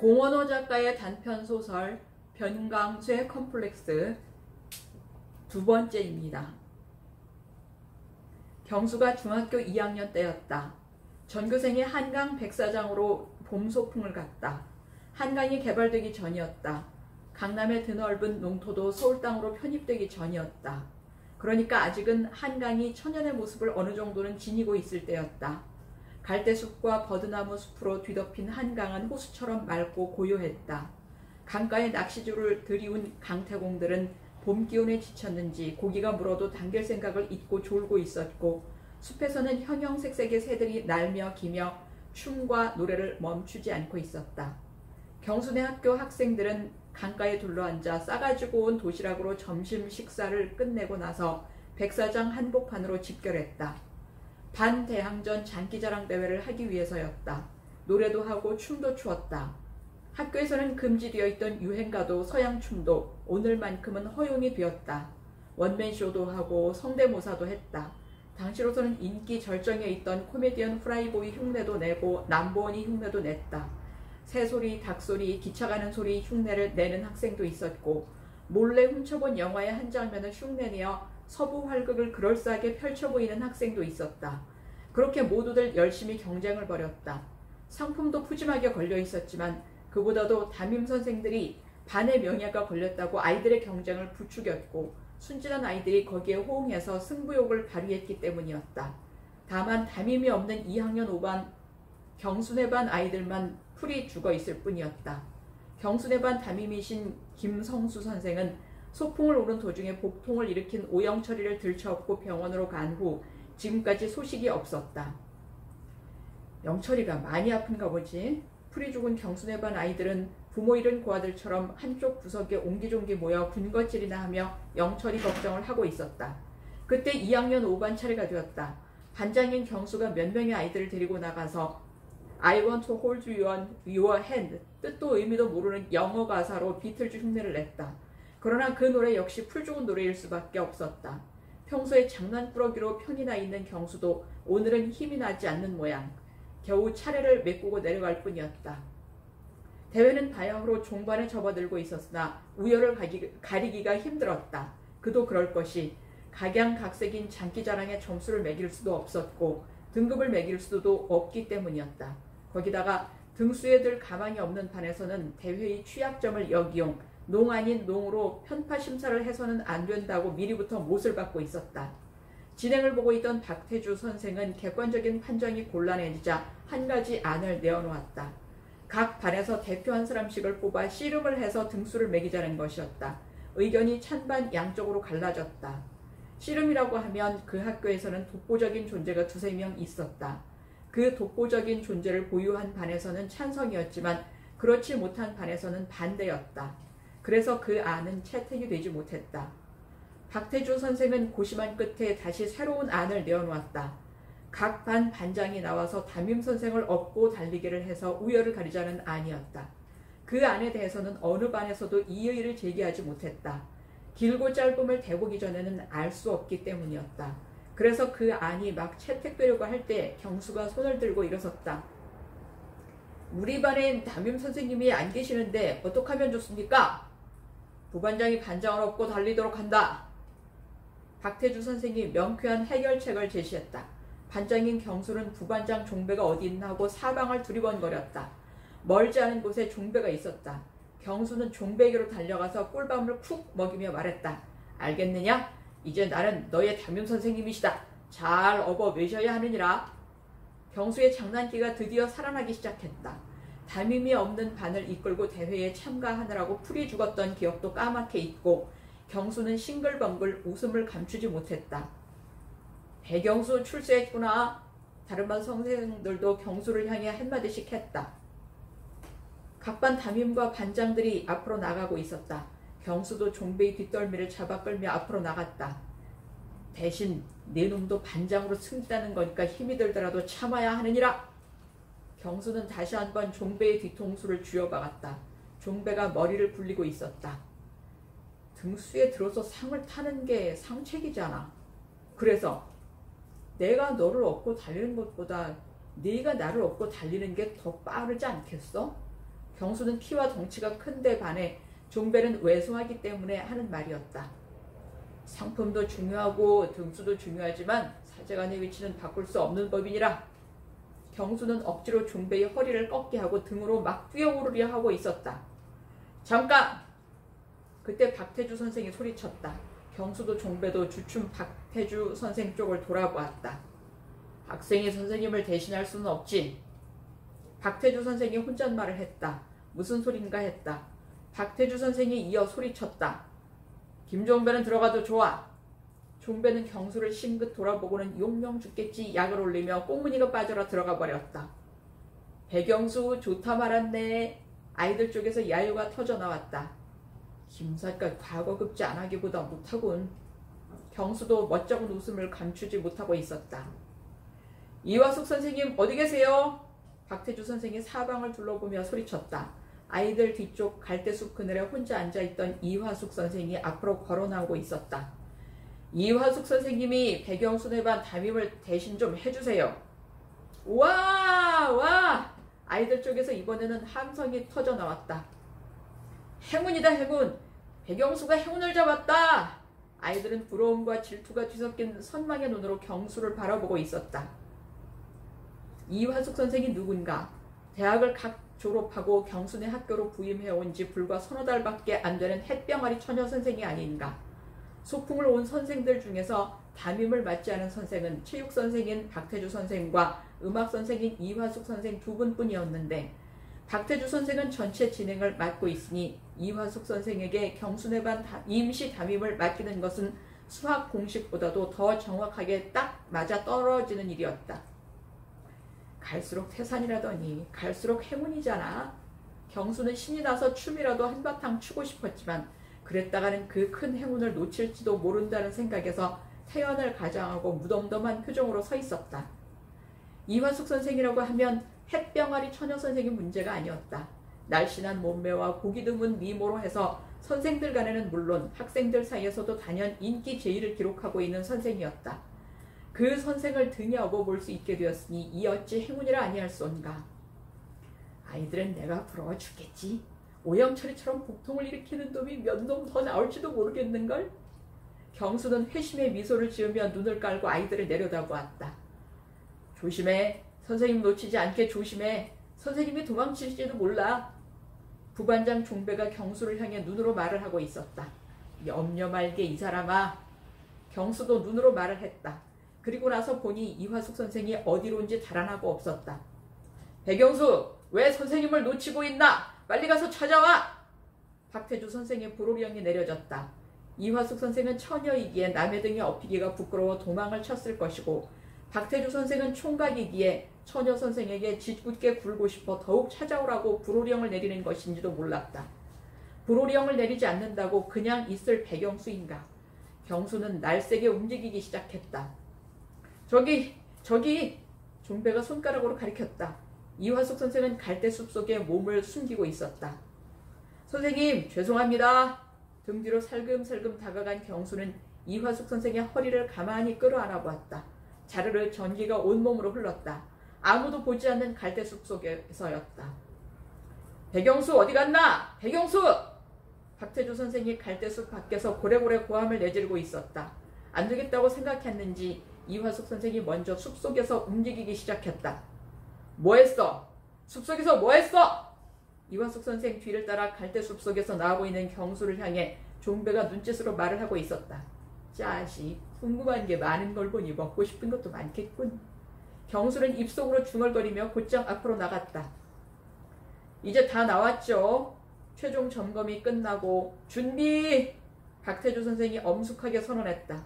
공원호 작가의 단편소설 변광수의 컴플렉스 두 번째입니다. 경수가 중학교 2학년 때였다. 전교생이 한강 백사장으로 봄 소풍을 갔다. 한강이 개발되기 전이었다. 강남의 드넓은 농토도 서울 땅으로 편입되기 전이었다. 그러니까 아직은 한강이 천연의 모습을 어느 정도는 지니고 있을 때였다. 갈대숲과 버드나무 숲으로 뒤덮인 한강은 호수처럼 맑고 고요했다. 강가에 낚시줄을 들이운 강태공들은 봄 기온에 지쳤는지 고기가 물어도 당길 생각을 잊고 졸고 있었고, 숲에서는 형형색색의 새들이 날며 기며 춤과 노래를 멈추지 않고 있었다. 경수네 학교 학생들은 강가에 둘러앉아 싸가지고 온 도시락으로 점심 식사를 끝내고 나서 백사장 한복판으로 집결했다. 반대항전 장기자랑 대회를 하기 위해서였다. 노래도 하고 춤도 추었다. 학교에서는 금지되어 있던 유행가도 서양춤도 오늘만큼은 허용이 되었다. 원맨쇼도 하고 성대모사도 했다. 당시로서는 인기 절정에 있던 코미디언 프라이보이 흉내도 내고 남보원이 흉내도 냈다. 새소리, 닭소리, 기차 가는 소리 흉내를 내는 학생도 있었고, 몰래 훔쳐본 영화의 한 장면을 흉내내어 서부 활극을 그럴싸하게 펼쳐 보이는 학생도 있었다. 그렇게 모두들 열심히 경쟁을 벌였다. 상품도 푸짐하게 걸려 있었지만 그보다도 담임 선생들이 반의 명예가 걸렸다고 아이들의 경쟁을 부추겼고, 순진한 아이들이 거기에 호응해서 승부욕을 발휘했기 때문이었다. 다만 담임이 없는 2학년 5반 경수네 반 아이들만 풀이 죽어 있을 뿐이었다. 경수네 반 담임이신 김성수 선생은 소풍을 오른 도중에 복통을 일으킨 오영철이를 들쳐업고 병원으로 간 후 지금까지 소식이 없었다. 영철이가 많이 아픈가 보지? 풀이 죽은 경수네 반 아이들은 부모 잃은 고아들처럼 한쪽 구석에 옹기종기 모여 군것질이나 하며 영철이 걱정을 하고 있었다. 그때 2학년 5반 차례가 되었다. 반장인 경수가 몇 명의 아이들을 데리고 나가서 I want to hold your hand, 뜻도 의미도 모르는 영어 가사로 비틀즈 흉내를 냈다. 그러나 그 노래 역시 풀 죽은 노래일 수밖에 없었다. 평소에 장난꾸러기로 편히 나 있는 경수도 오늘은 힘이 나지 않는 모양. 겨우 차례를 메꾸고 내려갈 뿐이었다. 대회는 바야흐로 종반에 접어들고 있었으나 우열을 가리기가 힘들었다. 그도 그럴 것이 각양각색인 장기자랑에 점수를 매길 수도 없었고 등급을 매길 수도 없기 때문이었다. 거기다가 등수에 들 가망이 없는 반에서는 대회의 취약점을 역이용 농 아닌 농으로 편파 심사를 해서는 안 된다고 미리부터 못을 받고 있었다. 진행을 보고 있던 박태주 선생은 객관적인 판정이 곤란해지자 한 가지 안을 내어놓았다. 각 반에서 대표 한 사람씩을 뽑아 씨름을 해서 등수를 매기자는 것이었다. 의견이 찬반 양쪽으로 갈라졌다. 씨름이라고 하면 그 학교에서는 독보적인 존재가 두세 명 있었다. 그 독보적인 존재를 보유한 반에서는 찬성이었지만 그렇지 못한 반에서는 반대였다. 그래서 그 안은 채택이 되지 못했다. 박태주 선생은 고심한 끝에 다시 새로운 안을 내어놓았다. 각 반 반장이 나와서 담임 선생을 업고 달리기를 해서 우열을 가리자는 안이었다. 그 안에 대해서는 어느 반에서도 이의를 제기하지 못했다. 길고 짧음을 대보기 전에는 알 수 없기 때문이었다. 그래서 그 안이 막 채택되려고 할 때 경수가 손을 들고 일어섰다. 우리 반엔 담임 선생님이 안 계시는데 어떻게 하면 좋습니까? 부반장이 반장을 업고 달리도록 한다. 박태주 선생이 명쾌한 해결책을 제시했다. 반장인 경수는 부반장 종배가 어디 있나 하고 사방을 두리번거렸다. 멀지 않은 곳에 종배가 있었다. 경수는 종배에게로 달려가서 꿀밤을 쿡 먹이며 말했다. 알겠느냐? 이제 나는 너의 담임 선생님이시다. 잘 업어 매셔야 하느니라. 경수의 장난기가 드디어 살아나기 시작했다. 담임이 없는 반을 이끌고 대회에 참가하느라고 풀이 죽었던 기억도 까맣게 잊고 경수는 싱글벙글 웃음을 감추지 못했다. 배경수 출세했구나. 다른 반 선생들도 경수를 향해 한마디씩 했다. 각 반 담임과 반장들이 앞으로 나가고 있었다. 경수도 종배의 뒷덜미를 잡아 끌며 앞으로 나갔다. 대신 내 놈도 반장으로 승진하는 거니까 힘이 들더라도 참아야 하느니라. 경수는 다시 한번 종배의 뒤통수를 쥐어박았다. 종배가 머리를 굴리고 있었다. 등수에 들어서 상을 타는 게 상책이잖아. 그래서 내가 너를 업고 달리는 것보다 네가 나를 업고 달리는 게 더 빠르지 않겠어? 경수는 키와 덩치가 큰데 반해 종배는 왜소하기 때문에 하는 말이었다. 상품도 중요하고 등수도 중요하지만 사제간의 위치는 바꿀 수 없는 법이니라. 경수는 억지로 종배의 허리를 꺾게 하고 등으로 막 뛰어오르려 하고 있었다. 잠깐! 그때 박태주 선생이 소리쳤다. 경수도 종배도 주춤 박태주 선생 쪽을 돌아보았다. 학생이 선생님을 대신할 수는 없지. 박태주 선생이 혼잣말을 했다. 무슨 소린가 했다. 박태주 선생이 이어 소리쳤다. 김종배는 들어가도 좋아. 종배는 경수를 싱긋 돌아보고는 용명 죽겠지 약을 올리며 꽁무니가 빠져라 들어가 버렸다. 배경수 좋다 말았네. 아이들 쪽에서 야유가 터져나왔다. 김삿갓 과거급제 안 하기보다 못하군. 경수도 멋쩍은 웃음을 감추지 못하고 있었다. 이화숙 선생님 어디 계세요? 박태주 선생이 사방을 둘러보며 소리쳤다. 아이들 뒤쪽 갈대숲 그늘에 혼자 앉아있던 이화숙 선생이 앞으로 걸어나오고 있었다. 이화숙 선생님이 배경수네 반 담임을 대신 좀 해주세요. 와! 아이들 쪽에서 이번에는 함성이 터져나왔다. 행운이다 행운! 배경수가 행운을 잡았다! 아이들은 부러움과 질투가 뒤섞인 선망의 눈으로 경수를 바라보고 있었다. 이화숙 선생이 누군가? 대학을 각 졸업하고 경수네 학교로 부임해온 지 불과 서너 달밖에 안 되는 햇병아리 처녀 선생이 아닌가? 소풍을 온 선생들 중에서 담임을 맡지 않은 선생은 체육 선생인 박태주 선생과 음악 선생인 이화숙 선생 두 분뿐이었는데 박태주 선생은 전체 진행을 맡고 있으니 이화숙 선생에게 경수네 반 임시 담임을 맡기는 것은 수학 공식보다도 더 정확하게 딱 맞아 떨어지는 일이었다. 갈수록 태산이라더니 갈수록 행운이잖아. 경수는 신이 나서 춤이라도 한바탕 추고 싶었지만 그랬다가는 그 큰 행운을 놓칠지도 모른다는 생각에서 태연을 가장하고 무덤덤한 표정으로 서 있었다. 이화숙 선생이라고 하면 햇병아리 처녀 선생이 문제가 아니었다. 날씬한 몸매와 보기 드문 미모로 해서 선생들 간에는 물론 학생들 사이에서도 단연 인기 제일을 기록하고 있는 선생이었다. 그 선생을 등에 업어볼 수 있게 되었으니 이 어찌 행운이라 아니할소인가. 아이들은 내가 부러워 죽겠지. 오영철이처럼 복통을 일으키는 놈이 몇 놈 더 나올지도 모르겠는걸. 경수는 회심의 미소를 지으며 눈을 깔고 아이들을 내려다보았다. 조심해. 선생님 놓치지 않게 조심해. 선생님이 도망칠지도 몰라. 부반장 종배가 경수를 향해 눈으로 말을 하고 있었다. 염려 말게 이 사람아. 경수도 눈으로 말을 했다. 그리고 나서 보니 이화숙 선생이 어디로 온지 달아나고 없었다. 배경수, 왜 선생님을 놓치고 있나? 빨리 가서 찾아와! 박태주 선생의 불호령이 내려졌다. 이화숙 선생은 처녀이기에 남의 등에 업히기가 부끄러워 도망을 쳤을 것이고 박태주 선생은 총각이기에 처녀 선생에게 짓궂게 굴고 싶어 더욱 찾아오라고 불호령을 내리는 것인지도 몰랐다. 불호령을 내리지 않는다고 그냥 있을 배경수인가? 경수는 날쌔게 움직이기 시작했다. 저기! 종배가 손가락으로 가리켰다. 이화숙 선생은 갈대숲 속에 몸을 숨기고 있었다. 선생님, 죄송합니다. 등 뒤로 살금살금 다가간 경수는 이화숙 선생의 허리를 가만히 끌어안아 보았다. 자르르 전기가 온몸으로 흘렀다. 아무도 보지 않는 갈대숲 속에서였다. 배경수 어디 갔나? 배경수! 박태주 선생이 갈대숲 밖에서 고래고래 고함을 내지르고 있었다. 안 되겠다고 생각했는지 이화숙 선생이 먼저 숲속에서 움직이기 시작했다. 뭐했어? 숲속에서 뭐했어? 이화숙 선생 뒤를 따라 갈대숲 속에서 나오고 있는 경수를 향해 종배가 눈짓으로 말을 하고 있었다. 자식, 궁금한 게 많은 걸 보니 먹고 싶은 것도 많겠군. 경수는 입속으로 중얼거리며 곧장 앞으로 나갔다. 이제 다 나왔죠? 최종 점검이 끝나고 준비! 박태주 선생이 엄숙하게 선언했다.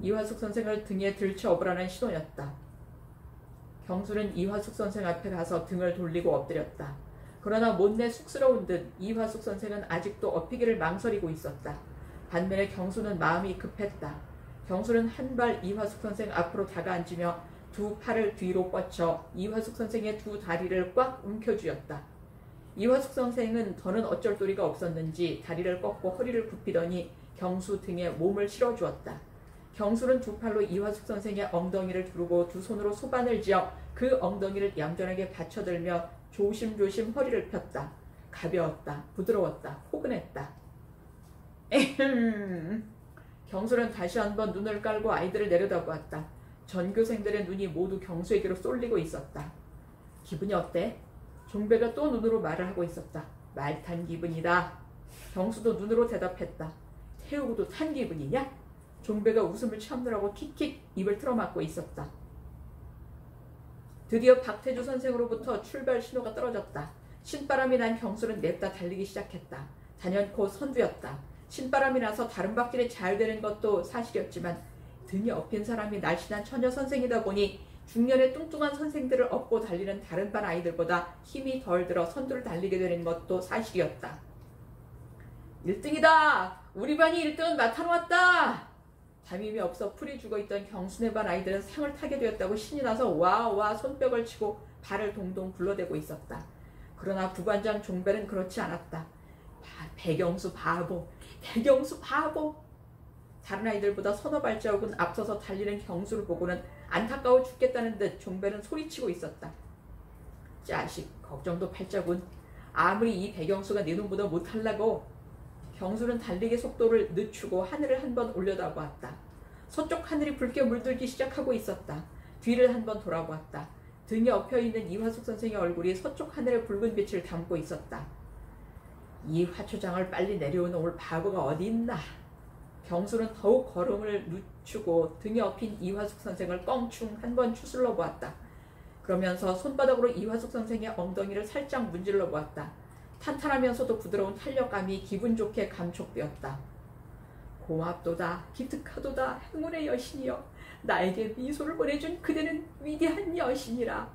이화숙 선생을 등에 들쳐 업으라는 신호였다. 경수는 이화숙 선생 앞에 가서 등을 돌리고 엎드렸다. 그러나 못내 쑥스러운 듯 이화숙 선생은 아직도 엎이기를 망설이고 있었다. 반면에 경수는 마음이 급했다. 경수는 한 발 이화숙 선생 앞으로 다가앉으며 두 팔을 뒤로 뻗쳐 이화숙 선생의 두 다리를 꽉 움켜쥐었다. 이화숙 선생은 더는 어쩔 도리가 없었는지 다리를 꺾고 허리를 굽히더니 경수 등에 몸을 실어주었다. 경수는 두 팔로 이화숙 선생의 엉덩이를 두르고 두 손으로 소반을 지어 그 엉덩이를 얌전하게 받쳐들며 조심조심 허리를 폈다. 가벼웠다. 부드러웠다. 포근했다. 경수는 다시 한번 눈을 깔고 아이들을 내려다보았다. 전교생들의 눈이 모두 경수에게로 쏠리고 있었다. 기분이 어때? 종배가 또 눈으로 말을 하고 있었다. 말 탄 기분이다. 경수도 눈으로 대답했다. 태우고도 탄 기분이냐? 종배가 웃음을 참느라고 킥킥 입을 틀어막고 있었다. 드디어 박태주 선생으로부터 출발 신호가 떨어졌다. 신바람이 난 경수는 냅다 달리기 시작했다. 단연코 선두였다. 신바람이 나서 다른 바퀴를 잘 되는 것도 사실이었지만 등에 업힌 사람이 날씬한 처녀 선생이다 보니 중년의 뚱뚱한 선생들을 업고 달리는 다른 반 아이들보다 힘이 덜 들어 선두를 달리게 되는 것도 사실이었다. 1등이다! 우리 반이 1등은 맡아놓았다! 잠임이 없어 풀이 죽어있던 경순의 반 아이들은 상을 타게 되었다고 신이 나서 와와 손뼉을 치고 발을 동동 굴러대고 있었다. 그러나 부반장 종배는 그렇지 않았다. 배경수 바보! 배경수 바보! 다른 아이들보다 서너 발자국은 앞서서 달리는 경수를 보고는 안타까워 죽겠다는 듯 종배는 소리치고 있었다. 자식, 걱정도 팔자군. 아무리 이 배경수가 네 놈보다 못하려고. 경수는 달리기 속도를 늦추고 하늘을 한번 올려다보았다. 서쪽 하늘이 붉게 물들기 시작하고 있었다. 뒤를 한번 돌아보았다. 등에 엎여있는 이화숙 선생의 얼굴이 서쪽 하늘의 붉은 빛을 담고 있었다. 이 화초장을 빨리 내려오는 바보가 어디 있나. 경수는 더욱 걸음을 늦추고 등에 엎인 이화숙 선생을 껑충 한번 추슬러 보았다. 그러면서 손바닥으로 이화숙 선생의 엉덩이를 살짝 문질러 보았다. 탄탄하면서도 부드러운 탄력감이 기분 좋게 감촉되었다. 고맙도다, 기특하도다, 행운의 여신이여. 나에게 미소를 보내준 그대는 위대한 여신이라.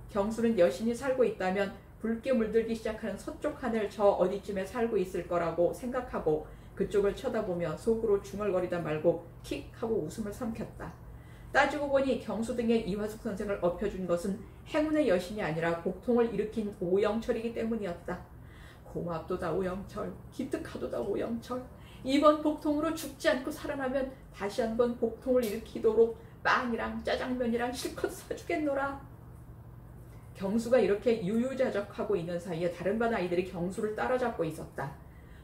경수는 여신이 살고 있다면 붉게 물들기 시작하는 서쪽 하늘 저 어디쯤에 살고 있을 거라고 생각하고 그쪽을 쳐다보며 속으로 중얼거리다 말고 킥 하고 웃음을 삼켰다. 따지고 보니 경수 등에 이화숙 선생을 엎혀준 것은 행운의 여신이 아니라 복통을 일으킨 오영철이기 때문이었다. 고맙도다 오영철, 기특하도다 오영철. 이번 복통으로 죽지 않고 살아나면 다시 한번 복통을 일으키도록 빵이랑 짜장면이랑 실컷 사주겠노라. 경수가 이렇게 유유자적하고 있는 사이에 다른 반 아이들이 경수를 따라잡고 있었다.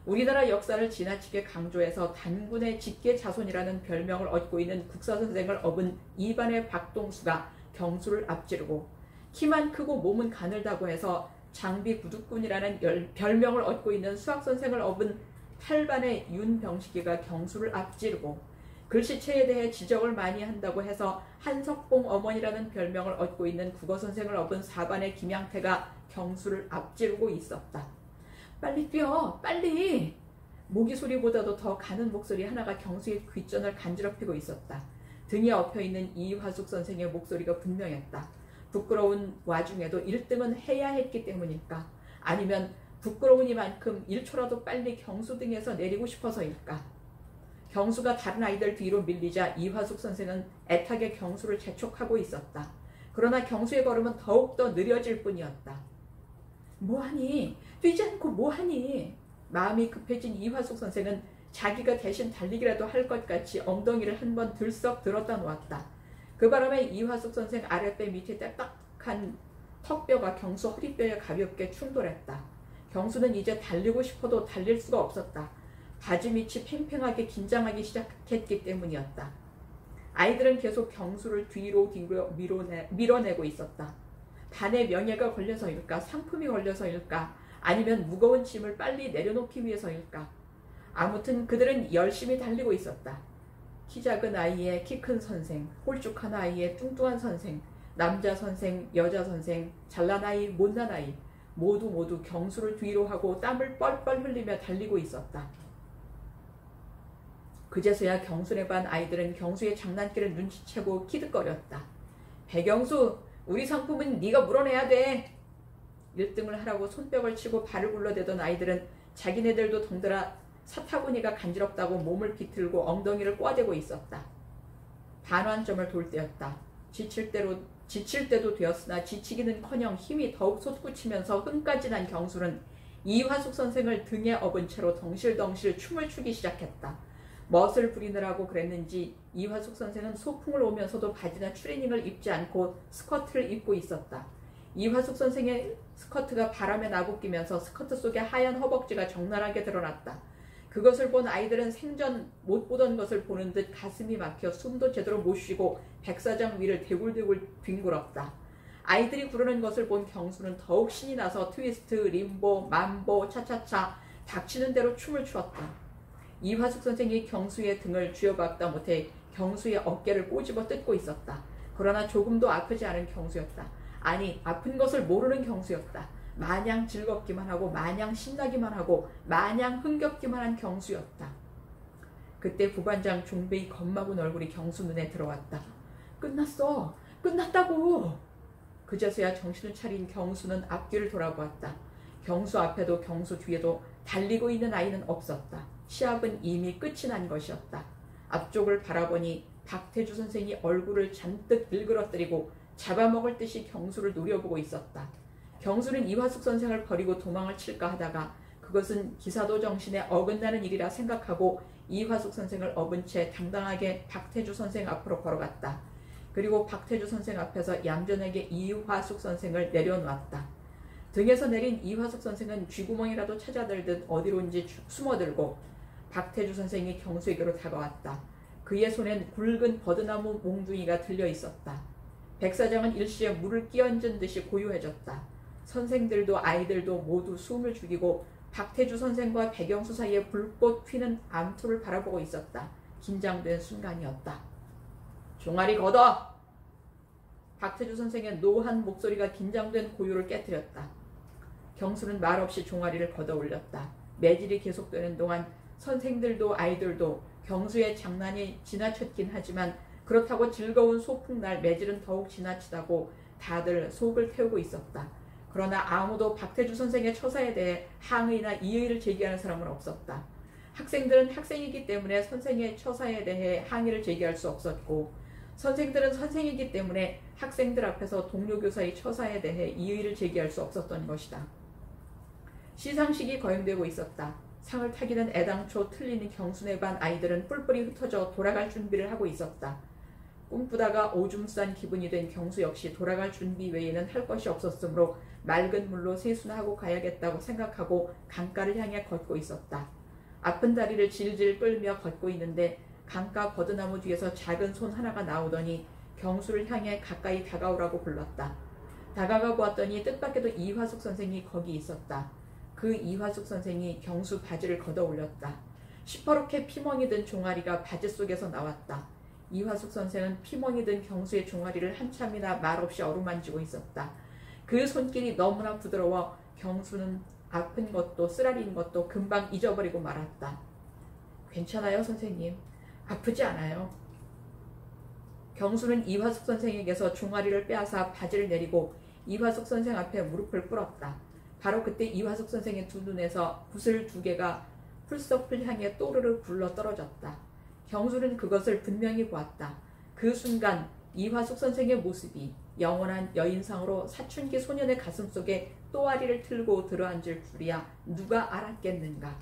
우리나라 역사를 지나치게 강조해서 단군의 직계 자손이라는 별명을 얻고 있는 국사선생을 업은 이반의 박동수가 경수를 앞지르고 키만 크고 몸은 가늘다고 해서 장비 구두꾼이라는 별명을 얻고 있는 수학선생을 업은 8반의 윤병식이가 경수를 앞지르고 글씨체에 대해 지적을 많이 한다고 해서 한석봉 어머니라는 별명을 얻고 있는 국어선생을 업은 4반의 김양태가 경수를 앞지르고 있었다. 빨리 뛰어! 빨리! 모기 소리보다도 더 가는 목소리 하나가 경수의 귓전을 간지럽히고 있었다. 등에 엎여있는 이화숙 선생의 목소리가 분명했다. 부끄러운 와중에도 1등은 해야 했기 때문일까? 아니면 부끄러우니만큼 1초라도 빨리 경수 등에서 내리고 싶어서일까? 경수가 다른 아이들 뒤로 밀리자 이화숙 선생은 애타게 경수를 재촉하고 있었다. 그러나 경수의 걸음은 더욱더 느려질 뿐이었다. 뭐하니? 뛰지 않고 뭐하니? 마음이 급해진 이화숙 선생은 자기가 대신 달리기라도 할 것 같이 엉덩이를 한번 들썩 들었다 놓았다. 그 바람에 이화숙 선생 아랫배 밑에 딱딱한 턱뼈가 경수 허리뼈에 가볍게 충돌했다. 경수는 이제 달리고 싶어도 달릴 수가 없었다. 바지 밑이 팽팽하게 긴장하기 시작했기 때문이었다. 아이들은 계속 경수를 뒤로 밀어내고 있었다. 반의 명예가 걸려서일까? 상품이 걸려서일까? 아니면 무거운 짐을 빨리 내려놓기 위해서일까? 아무튼 그들은 열심히 달리고 있었다. 키 작은 아이의 키 큰 선생, 홀쭉한 아이의 뚱뚱한 선생, 남자 선생, 여자 선생, 잘난 아이, 못난 아이 모두 경수를 뒤로 하고 땀을 뻘뻘 흘리며 달리고 있었다. 그제서야 경순의 반 아이들은 경수의 장난기를 눈치채고 키득거렸다. 배경수, 우리 상품은 네가 물어내야 돼. 1등을 하라고 손뼉을 치고 발을 굴러대던 아이들은 자기네들도 덩달아 사타구니가 간지럽다고 몸을 비틀고 엉덩이를 꽈대고 있었다. 반환점을 돌 때였다. 지칠 때도 되었으나 지치기는커녕 힘이 더욱 솟구치면서 흥까지 난 경수는 이화숙 선생을 등에 업은 채로 덩실덩실 춤을 추기 시작했다. 멋을 부리느라고 그랬는지 이화숙 선생은 소풍을 오면서도 바지나 추리닝을 입지 않고 스커트를 입고 있었다. 이화숙 선생의 스커트가 바람에 나부끼면서 스커트 속에 하얀 허벅지가 적나라하게 드러났다. 그것을 본 아이들은 생전 못 보던 것을 보는 듯 가슴이 막혀 숨도 제대로 못 쉬고 백사장 위를 대굴대굴 뒹굴었다. 아이들이 구르는 것을 본 경수는 더욱 신이 나서 트위스트, 림보, 만보, 차차차 닥치는 대로 춤을 추었다. 이화숙 선생이 경수의 등을 쥐어박다 못해 경수의 어깨를 꼬집어 뜯고 있었다. 그러나 조금도 아프지 않은 경수였다. 아니, 아픈 것을 모르는 경수였다. 마냥 즐겁기만 하고 마냥 신나기만 하고 마냥 흥겹기만 한 경수였다. 그때 부반장 종배의 겁먹은 얼굴이 경수 눈에 들어왔다. 끝났어. 끝났다고. 그제서야 정신을 차린 경수는 앞뒤를 돌아보았다. 경수 앞에도 경수 뒤에도 달리고 있는 아이는 없었다. 시합은 이미 끝이 난 것이었다. 앞쪽을 바라보니 박태주 선생이 얼굴을 잔뜩 일그러뜨리고 잡아먹을 듯이 경수를 노려보고 있었다. 경수는 이화숙 선생을 버리고 도망을 칠까 하다가 그것은 기사도 정신에 어긋나는 일이라 생각하고 이화숙 선생을 업은 채 당당하게 박태주 선생 앞으로 걸어갔다. 그리고 박태주 선생 앞에서 얌전하게 이화숙 선생을 내려놓았다. 등에서 내린 이화숙 선생은 쥐구멍이라도 찾아들듯 어디론지 숨어들고 박태주 선생이 경수에게로 다가왔다. 그의 손엔 굵은 버드나무 몽둥이가 들려 있었다. 백사장은 일시에 물을 끼얹은 듯이 고요해졌다. 선생들도 아이들도 모두 숨을 죽이고 박태주 선생과 백영수 사이에 불꽃 튀는 암투를 바라보고 있었다. 긴장된 순간이었다. 종아리 걷어! 박태주 선생의 노한 목소리가 긴장된 고요를 깨뜨렸다. 경수는 말없이 종아리를 걷어 올렸다. 매질이 계속되는 동안 선생들도 아이들도 경수의 장난이 지나쳤긴 하지만 그렇다고 즐거운 소풍날 매질은 더욱 지나치다고 다들 속을 태우고 있었다. 그러나 아무도 박태주 선생의 처사에 대해 항의나 이의를 제기하는 사람은 없었다. 학생들은 학생이기 때문에 선생의 처사에 대해 항의를 제기할 수 없었고 선생들은 선생이기 때문에 학생들 앞에서 동료 교사의 처사에 대해 이의를 제기할 수 없었던 것이다. 시상식이 거행되고 있었다. 상을 타기는 애당초 틀리는 경순의 반 아이들은 뿔뿔이 흩어져 돌아갈 준비를 하고 있었다. 꿈꾸다가 오줌 싼 기분이 된 경수 역시 돌아갈 준비 외에는 할 것이 없었으므로 맑은 물로 세수나 하고 가야겠다고 생각하고 강가를 향해 걷고 있었다. 아픈 다리를 질질 끌며 걷고 있는데 강가 버드나무 뒤에서 작은 손 하나가 나오더니 경수를 향해 가까이 다가오라고 불렀다. 다가가 보았더니 뜻밖에도 이화숙 선생이 거기 있었다. 그 이화숙 선생이 경수 바지를 걷어 올렸다. 시퍼렇게 피멍이 든 종아리가 바지 속에서 나왔다. 이화숙 선생은 피멍이 든 경수의 종아리를 한참이나 말없이 어루만지고 있었다. 그 손길이 너무나 부드러워 경수는 아픈 것도 쓰라린 것도 금방 잊어버리고 말았다. 괜찮아요, 선생님. 아프지 않아요. 경수는 이화숙 선생에게서 종아리를 빼앗아 바지를 내리고 이화숙 선생 앞에 무릎을 꿇었다. 바로 그때 이화숙 선생의 두 눈에서 붓을 2개가 풀석을 향해 또르르 굴러 떨어졌다. 경수는 그것을 분명히 보았다. 그 순간 이화숙 선생의 모습이 영원한 여인상으로 사춘기 소년의 가슴속에 또아리를 틀고 들어앉을 줄이야 누가 알았겠는가.